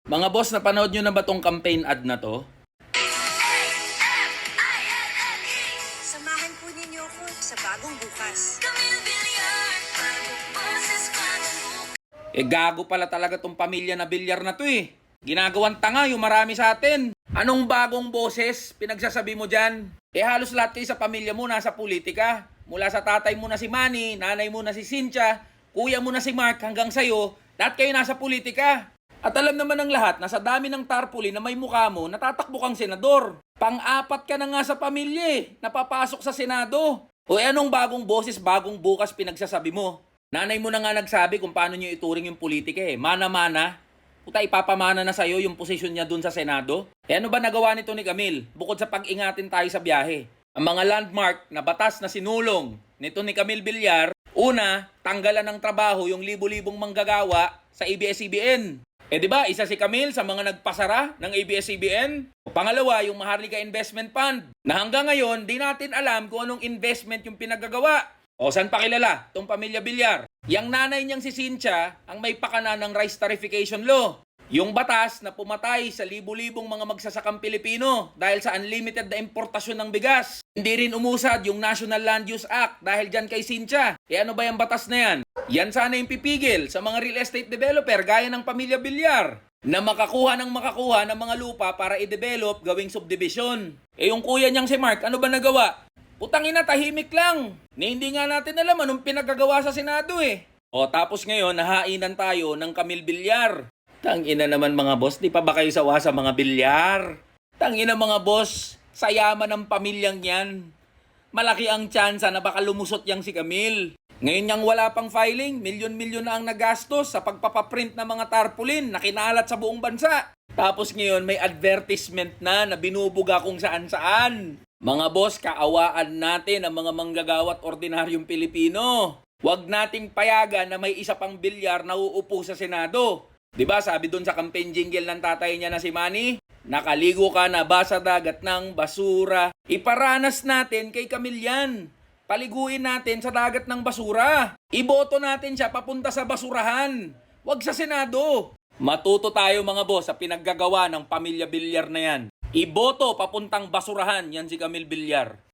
Mga boss, napanood nyo na ba tong campaign ad na to? Samahan po ninyo ako sa bagong bukas. Gago pala talaga tong pamilya na bilyar na to eh. Ginagawang tanga yung marami sa atin. Anong bagong boses pinagsasabi mo dyan? Halos lahat kayo sa pamilya mo nasa politika. Mula sa tatay mo na si Manny, nanay mo na si Cynthia, kuya mo na si Mark, hanggang sa'yo, lahat kayo nasa politika. At alam naman ng lahat na sa dami ng tarpaulin na may mukha mo, natatakbo kang senador. Pang-apat ka na nga sa pamilya eh, napapasok sa Senado. O anong bagong boses, bagong bukas pinagsasabi mo? Nanay mo na nga nagsabi kung paano nyo ituring yung politika eh. Mana-mana. Puta, ipapamana na sa'yo yung posisyon niya dun sa Senado. Ano ba nagawa nito ni Camille? Bukod sa pag-ingatin tayo sa biyahe. Ang mga landmark na batas na sinulong nito ni Camille Villar, una, tanggalan ng trabaho yung libo-libong manggagawa sa ABS-CBN. Di ba, isa si Camille sa mga nagpasara ng ABS-CBN. Pangalawa, yung Maharlika Investment Fund, na hanggang ngayon, di natin alam kung anong investment yung pinagagawa. O, saan pa kilala? Itong pamilya Villar. Yang nanay niyang si Cynthia, ang may pakana ng rice tarification law. Yung batas na pumatay sa libu-libong mga magsasakang Pilipino dahil sa unlimited na importasyon ng bigas. Hindi rin umusad yung National Land Use Act dahil dyan kay Cynthia. Ano ba yung batas na yan? Yan sana yung pipigil sa mga real estate developer gaya ng pamilya Villar na makakuha ng mga lupa para i-develop gawing subdivision. Yung kuya niyang si Mark, ano ba nagawa? Putang ina, tahimik lang. Hindi nga natin alam anong pinagagawa sa Senado eh. O tapos ngayon, nahainan tayo ng Camille Villar. Tangina naman mga boss, di pa ba kayo sawa sa mga Villar? Tangina mga boss, sa yaman ng pamilyang yan. Malaki ang tsansa na baka lumusot yang si Camille. Ngayon yang wala pang filing, milyon-milyon na ang nagastos sa pagpapaprint ng mga tarpaulin na kinalat sa buong bansa. Tapos ngayon may advertisement na binubuga kung saan-saan. Mga boss, kaawaan natin ang mga manggagawa at ordinaryong Pilipino. Huwag nating payagan na may isa pang Villar na uupo sa Senado. Diba sabi dun sa campaign jingle ng tatay niya na si Manny, nakaligo ka na ba sa dagat ng basura? Iparanas natin kay Camille yan. Paliguin natin sa dagat ng basura. Iboto natin siya papunta sa basurahan. Huwag sa Senado. Matuto tayo mga boss sa pinaggagawa ng pamilya Villar na yan. Iboto papuntang basurahan yan si Camille Villar.